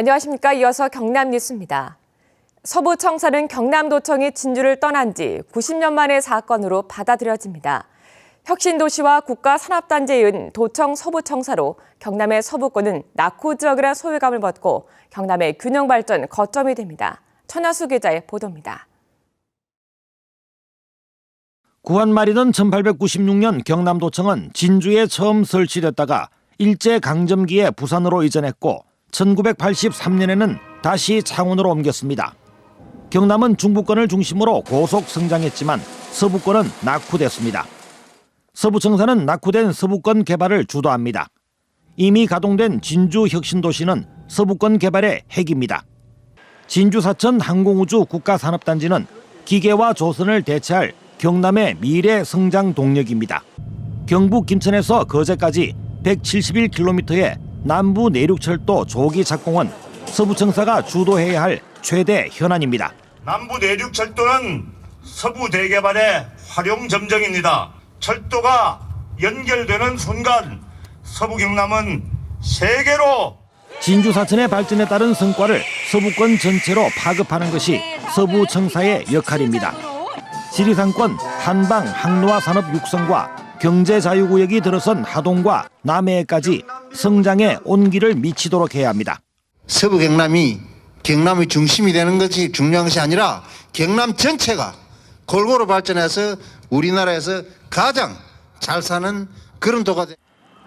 안녕하십니까. 이어서 경남 뉴스입니다. 서부청사는 경남도청이 진주를 떠난 지 90년 만의 사건으로 받아들여집니다. 혁신도시와 국가산업단지에 이은 도청 서부청사로 경남의 서부권은 낙후 지역이라는 소외감을 벗고 경남의 균형발전 거점이 됩니다. 천하수 기자의 보도입니다. 구한 말이던 1896년 경남도청은 진주에 처음 설치됐다가 일제강점기에 부산으로 이전했고 1983년에는 다시 창원으로 옮겼습니다. 경남은 중부권을 중심으로 고속 성장했지만 서부권은 낙후됐습니다. 서부청사는 낙후된 서부권 개발을 주도합니다. 이미 가동된 진주 혁신도시는 서부권 개발의 핵입니다. 진주 사천 항공우주 국가산업단지는 기계와 조선을 대체할 경남의 미래 성장 동력입니다. 경북 김천에서 거제까지 171km의 남부 내륙철도 조기 착공은 서부청사가 주도해야 할 최대 현안입니다. 남부 내륙철도는 서부 대개발의 활용점정입니다. 철도가 연결되는 순간 서부 경남은 세계로 진주 사천의 발전에 따른 성과를 서부권 전체로 파급하는 것이 서부청사의 역할입니다. 지리산권 한방 항로화 산업 육성과 경제자유구역이 들어선 하동과 남해까지 성장의 온기를 미치도록 해야 합니다. 서부 경남이 경남의 중심이 되는 것이 중요한 것이 아니라 경남 전체가 골고루 발전해서 우리나라에서 가장 잘 사는 그런 도가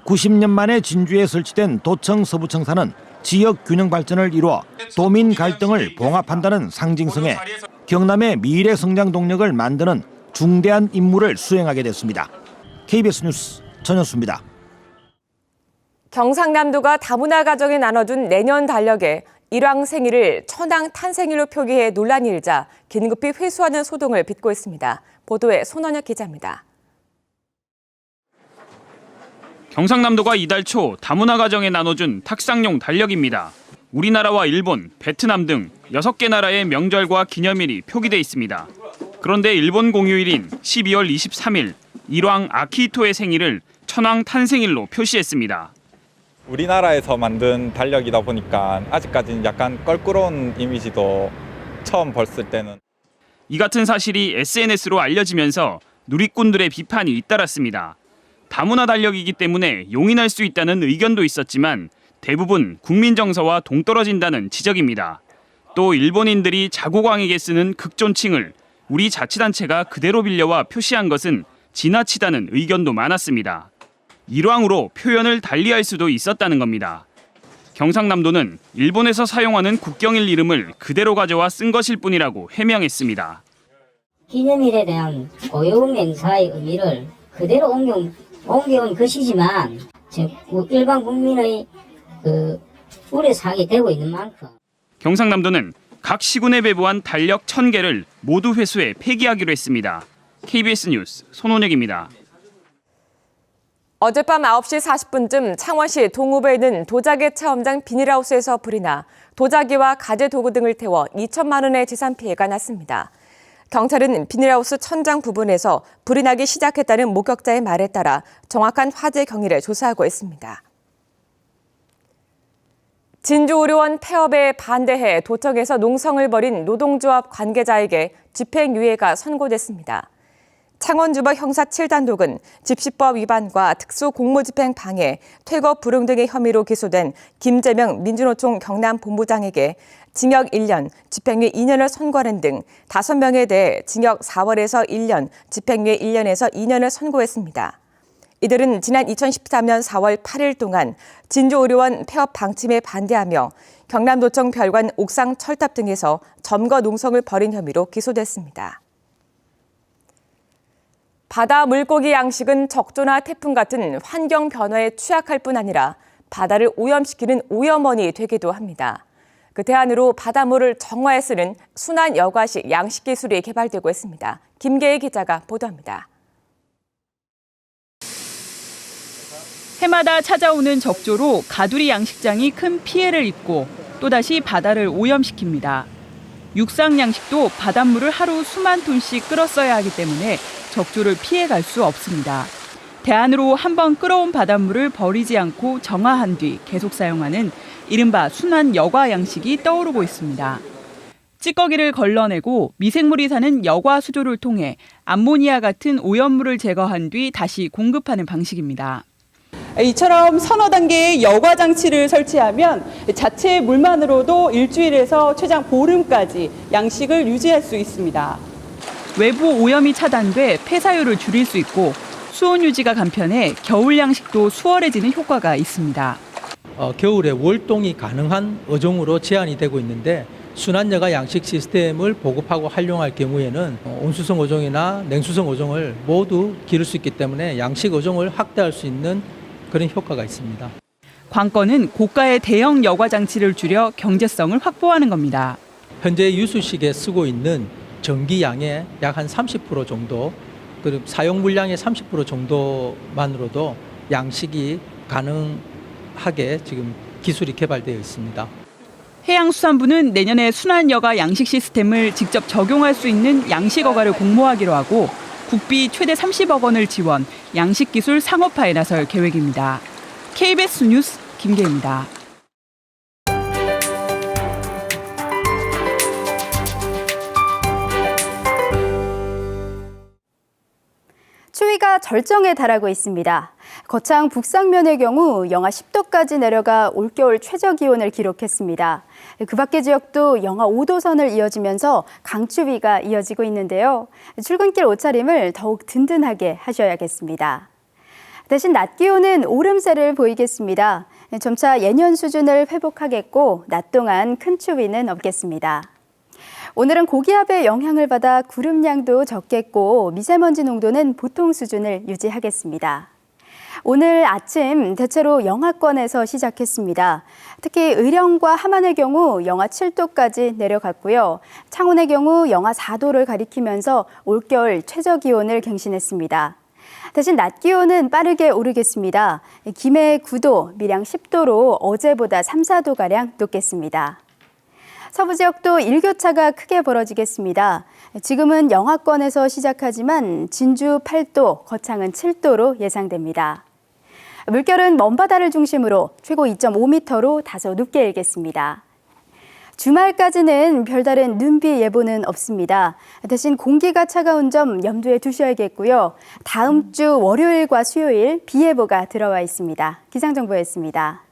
90년 만에 진주에 설치된 도청 서부청사는 지역 균형 발전을 이루어 도민 갈등을 봉합한다는 상징성에 경남의 미래 성장 동력을 만드는 중대한 임무를 수행하게 됐습니다. KBS 뉴스 전현수입니다. 경상남도가 다문화 가정에 나눠준 내년 달력에 일왕 생일을 천왕 탄생일로 표기해 논란이 일자 긴급히 회수하는 소동을 빚고 있습니다. 보도에 손원혁 기자입니다. 경상남도가 이달 초 다문화 가정에 나눠준 탁상용 달력입니다. 우리나라와 일본, 베트남 등 6개 나라의 명절과 기념일이 표기돼 있습니다. 그런데 일본 공휴일인 12월 23일 일왕 아키히토의 생일을 천왕 탄생일로 표시했습니다. 우리나라에서 만든 달력이다 보니까 아직까지는 약간 껄끄러운 이미지도 처음 봤을 때는. 이 같은 사실이 SNS로 알려지면서 누리꾼들의 비판이 잇따랐습니다. 다문화 달력이기 때문에 용인할 수 있다는 의견도 있었지만 대부분 국민 정서와 동떨어진다는 지적입니다. 또 일본인들이 자고광에게 쓰는 극존칭을 우리 자치단체가 그대로 빌려와 표시한 것은 지나치다는 의견도 많았습니다. 일왕으로 표현을 달리할 수도 있었다는 겁니다. 경상남도는 일본에서 사용하는 국경일 이름을 그대로 가져와 쓴 것일 뿐이라고 해명했습니다. 기념일에 대한 고유 명사의 의미를 그대로 옮겨온 것이지만 일반 국민의 오래 사게 되고 있는 만큼 경상남도는 각 시군에 배부한 달력 1000개를 모두 회수해 폐기하기로 했습니다. KBS 뉴스 손원혁입니다. 어젯밤 9시 40분쯤 창원시 동읍에 있는 도자기 체험장 비닐하우스에서 불이 나 도자기와 가재 도구 등을 태워 2천만 원의 재산 피해가 났습니다. 경찰은 비닐하우스 천장 부분에서 불이 나기 시작했다는 목격자의 말에 따라 정확한 화재 경위를 조사하고 있습니다. 진주의료원 폐업에 반대해 도청에서 농성을 벌인 노동조합 관계자에게 집행유예가 선고됐습니다. 창원주법 형사 7단독은 집시법 위반과 특수공무집행 방해, 퇴거 불응 등의 혐의로 기소된 김재명 민주노총 경남본부장에게 징역 1년, 집행유예 2년을 선고하는 등 5명에 대해 징역 4월에서 1년, 집행유예 1년에서 2년을 선고했습니다. 이들은 지난 2013년 4월 8일 동안 진주의료원 폐업 방침에 반대하며 경남도청 별관 옥상 철탑 등에서 점거 농성을 벌인 혐의로 기소됐습니다. 바다 물고기 양식은 적조나 태풍 같은 환경 변화에 취약할 뿐 아니라 바다를 오염시키는 오염원이 되기도 합니다. 그 대안으로 바닷물을 정화해 쓰는 순환 여과식 양식 기술이 개발되고 있습니다. 김계희 기자가 보도합니다. 해마다 찾아오는 적조로 가두리 양식장이 큰 피해를 입고 또다시 바다를 오염시킵니다. 육상 양식도 바닷물을 하루 수만 톤씩 끌어 써야 하기 때문에 적조를 피해갈 수 없습니다. 대안으로 한번 끌어온 바닷물을 버리지 않고 정화한 뒤 계속 사용하는 이른바 순환 여과 양식이 떠오르고 있습니다. 찌꺼기를 걸러내고 미생물이 사는 여과 수조를 통해 암모니아 같은 오염물을 제거한 뒤 다시 공급하는 방식입니다. 이처럼 서너 단계의 여과 장치를 설치하면 자체 물만으로도 일주일에서 최장 보름까지 양식을 유지할 수 있습니다. 외부 오염이 차단돼 폐사율을 줄일 수 있고 수온 유지가 간편해 겨울 양식도 수월해지는 효과가 있습니다. 겨울에 월동이 가능한 어종으로 제한이 되고 있는데 순환여가 양식 시스템을 보급하고 활용할 경우에는 온수성 어종이나 냉수성 어종을 모두 기를 수 있기 때문에 양식 어종을 확대할 수 있는 그런 효과가 있습니다. 관건은 고가의 대형 여과 장치를 줄여 경제성을 확보하는 겁니다. 현재 유수식에 쓰고 있는 전기양의 약 한 30% 정도, 그리고 사용 물량의 30% 정도만으로도 양식이 가능하게 지금 기술이 개발되어 있습니다. 해양수산부는 내년에 순환여가 양식 시스템을 직접 적용할 수 있는 양식허가를 공모하기로 하고 국비 최대 30억 원을 지원, 양식기술 상업화에 나설 계획입니다. KBS 뉴스 김계입니다. 추위가 절정에 달하고 있습니다. 거창 북상면의 경우 영하 10도까지 내려가 올겨울 최저 기온을 기록했습니다. 그 밖의 지역도 영하 5도 선을 이어지면서 강추위가 이어지고 있는데요. 출근길 옷차림을 더욱 든든하게 하셔야겠습니다. 대신 낮 기온은 오름세를 보이겠습니다. 점차 예년 수준을 회복하겠고 낮 동안 큰 추위는 없겠습니다. 오늘은 고기압의 영향을 받아 구름량도 적겠고 미세먼지 농도는 보통 수준을 유지하겠습니다. 오늘 아침 대체로 영하권에서 시작했습니다. 특히 의령과 함안의 경우 영하 7도까지 내려갔고요. 창원의 경우 영하 4도를 가리키면서 올겨울 최저 기온을 갱신했습니다. 대신 낮 기온은 빠르게 오르겠습니다. 김해 9도, 밀양 10도로 어제보다 3, 4도가량 높겠습니다. 서부 지역도 일교차가 크게 벌어지겠습니다. 지금은 영하권에서 시작하지만 진주 8도, 거창은 7도로 예상됩니다. 물결은 먼바다를 중심으로 최고 2.5m로 다소 높게 일겠습니다. 주말까지는 별다른 눈비 예보는 없습니다. 대신 공기가 차가운 점 염두에 두셔야겠고요. 다음 주 월요일과 수요일 비 예보가 들어와 있습니다. 기상정보였습니다.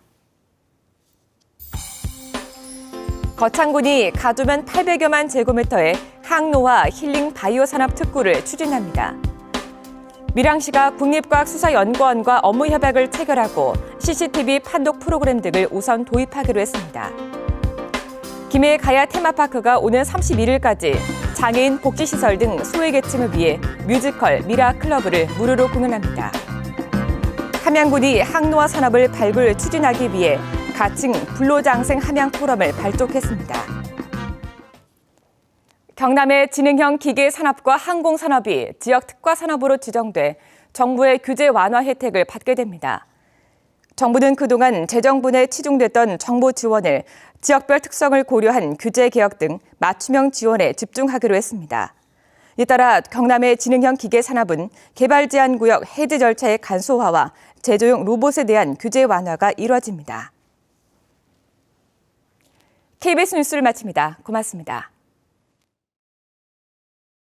거창군이 가두면 800여만 제곱미터의 항노화 힐링 바이오 산업 특구를 추진합니다. 밀양시가 국립과학수사연구원과 업무 협약을 체결하고 CCTV 판독 프로그램 등을 우선 도입하기로 했습니다. 김해 가야 테마파크가 오는 31일까지 장애인 복지시설 등 소외계층을 위해 뮤지컬 미라클러브를 무료로 공연합니다. 함양군이 항노화 산업을 발굴 추진하기 위해 가칭 불로장생 함양 포럼을 발족했습니다. 경남의 지능형 기계 산업과 항공 산업이 지역 특화 산업으로 지정돼 정부의 규제 완화 혜택을 받게 됩니다. 정부는 그동안 재정분에 치중됐던 정부 지원을 지역별 특성을 고려한 규제 개혁 등 맞춤형 지원에 집중하기로 했습니다. 이에 따라 경남의 지능형 기계 산업은 개발 제한 구역 해제 절차의 간소화와 제조용 로봇에 대한 규제 완화가 이뤄집니다. KBS 뉴스를 마칩니다. 고맙습니다.